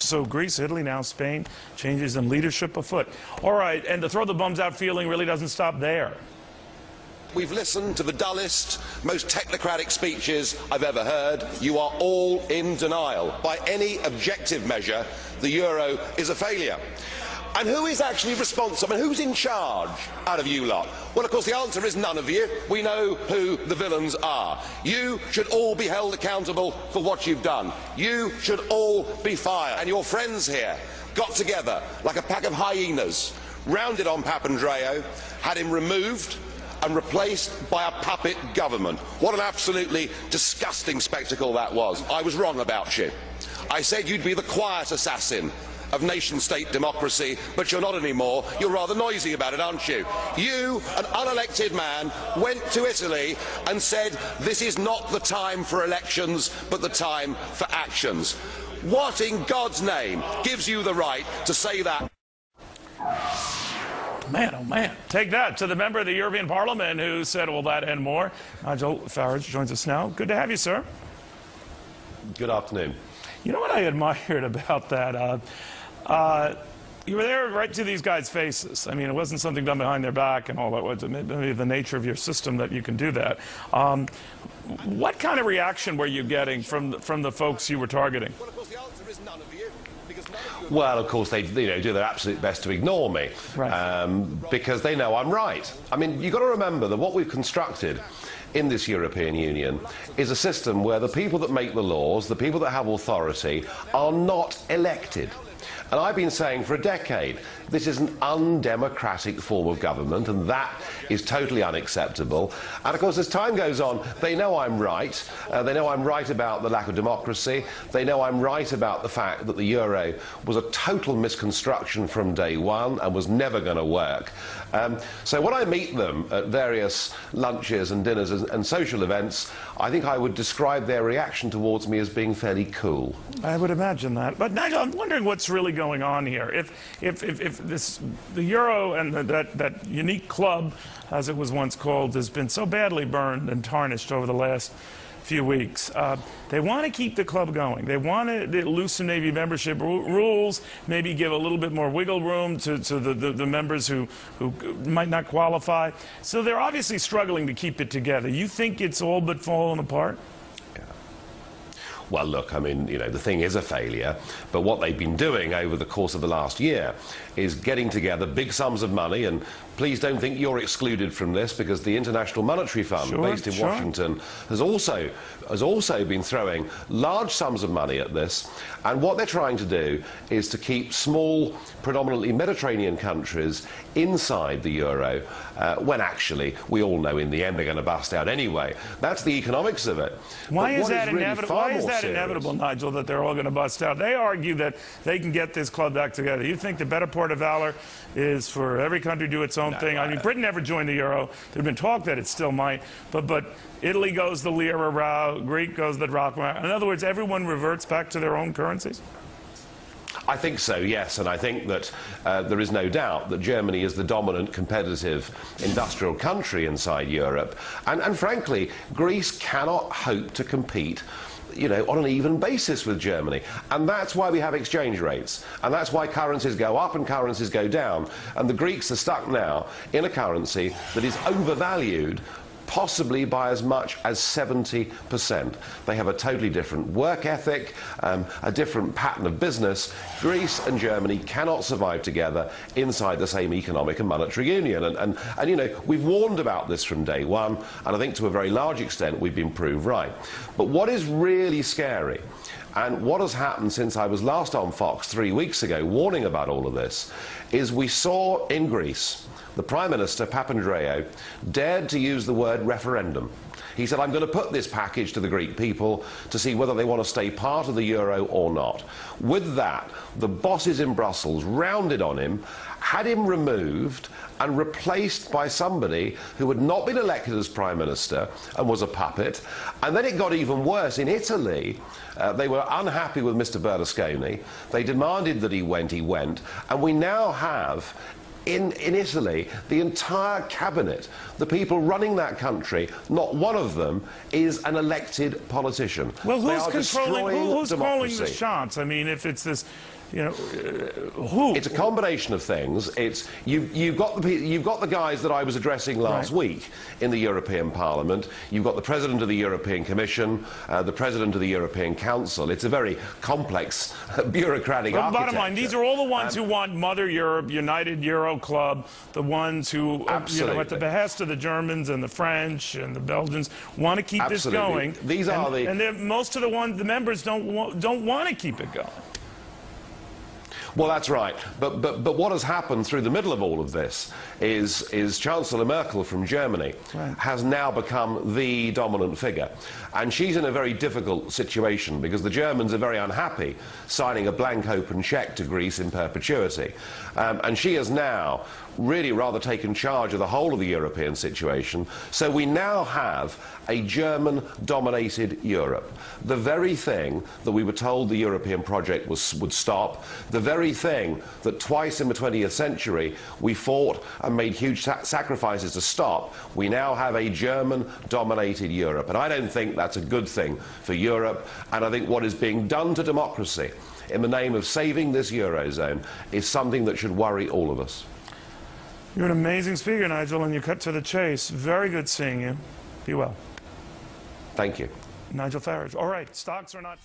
So Greece, Italy, now Spain, changes in leadership afoot. All right, and the throw the bums out feeling really doesn't stop there. We've listened to the dullest, most technocratic speeches I've ever heard. You are all in denial. By any objective measure, the euro is a failure. And who is actually responsible? I mean, who's in charge out of you lot? Well, of course, the answer is none of you. We know who the villains are. You should all be held accountable for what you've done. You should all be fired. And your friends here got together like a pack of hyenas, rounded on Papandreou, had him removed and replaced by a puppet government. What an absolutely disgusting spectacle that was. I was wrong about you. I said you'd be the quiet assassin of nation-state democracy, but you're not anymore. You're rather noisy about it, aren't you? You, an unelected man, went to Italy and said this is not the time for elections, but the time for actions. What in God's name gives you the right to say that? Man, oh man. Take that to the member of the European Parliament who said all that and more. Nigel Farage joins us now. Good to have you, sir. Good afternoon. You know what I admired about that? You were there right to these guys' faces. I mean, it wasn't something done behind their back and all that. Was maybe the nature of your system that you can do that. What kind of reaction were you getting from the folks you were targeting? Well, of course, the answer is none of you. Well, of course, they do their absolute best to ignore me, right. Because they know I'm right. I mean, you've got to remember that what we've constructed in this European Union is a system where the people that make the laws, the people that have authority, are not elected. And I've been saying for a decade, this is an undemocratic form of government, and that is totally unacceptable. And of course, as time goes on, they know I'm right. They know I'm right about the lack of democracy. They know I'm right about the fact that the euro was a total misconstruction from day one and was never going to work. So when I meet them at various lunches and dinners and social events, I think I would describe their reaction towards me as being fairly cool. I would imagine that. But Nigel, I'm wondering what's really going on here. If the euro and that unique club, as it was once called, has been so badly burned and tarnished over the last few weeks. They want to keep the club going. They want to loosen maybe membership rules, maybe give a little bit more wiggle room to the members who might not qualify. So they're obviously struggling to keep it together. You think it's all but fallen apart? Well, look, I mean, you know, the thing is a failure, but what they've been doing over the course of the last year is getting together big sums of money, and please don't think you're excluded from this, because the International Monetary Fund, based in Washington, has also been throwing large sums of money at this, and what they're trying to do is to keep small, predominantly Mediterranean countries inside the euro, when actually, we all know in the end they're going to bust out anyway. That's the economics of it. Why is that inevitable? Why is that inevitable, Nigel, that they're all going to bust out? They argue that they can get this club back together. You think the better part of valor is for every country to do its own thing? I mean, Britain never joined the euro. There's been talk that it still might, but Italy goes the lira route, Greek goes the drachma. In other words, everyone reverts back to their own currencies? I think so, yes, and I think that there is no doubt that Germany is the dominant competitive industrial country inside Europe, and frankly, Greece cannot hope to compete, you know, on an even basis with Germany. And that's why we have exchange rates. And that's why currencies go up and currencies go down. And the Greeks are stuck now in a currency that is overvalued, possibly by as much as 70%. They have a totally different work ethic, a different pattern of business. Greece and Germany cannot survive together inside the same economic and monetary union. And you know, we've warned about this from day one, and I think to a very large extent we've been proved right. But what is really scary, and what has happened since I was last on Fox 3 weeks ago warning about all of this, is we saw in Greece the Prime Minister, Papandreou, dared to use the word referendum. He said, I'm going to put this package to the Greek people to see whether they want to stay part of the euro or not. With that, the bosses in Brussels rounded on him, had him removed and replaced by somebody who had not been elected as Prime Minister and was a puppet. And then it got even worse. In Italy, they were unhappy with Mr. Berlusconi. They demanded that he went, and we now have in Italy, the entire cabinet, the people running that country, not one of them is an elected politician. Well, They who's are controlling? Who's calling the democracy. shots? I mean, if it's this, you know, who? It's a combination of things. It's you've got the guys that I was addressing last week in the European Parliament. You've got the President of the European Commission, the President of the European Council. It's a very complex bureaucratic Well, architecture. bottom line, these are all the ones who want Mother Europe, United Euro Club, the ones who, you know, at the behest of the Germans and the French and the Belgians, want to keep this going. These are most of the members don't want to keep it going. Well, that's right. But what has happened through the middle of all of this is Chancellor Merkel from Germany has now become the dominant figure. And she's in a very difficult situation because the Germans are very unhappy signing a blank open cheque to Greece in perpetuity. And she has now really rather taken charge of the whole of the European situation. So we now have a German-dominated Europe. The very thing that we were told the European project would stop, the very thing that twice in the 20th century we fought and made huge sacrifices to stop, we now have a German-dominated Europe. And I don't think that's a good thing for Europe, and I think what is being done to democracy in the name of saving this Eurozone is something that should worry all of us. You're an amazing speaker, Nigel, and you cut to the chase. Very good seeing you. Be well. Thank you. Nigel Farage. All right, stocks are not...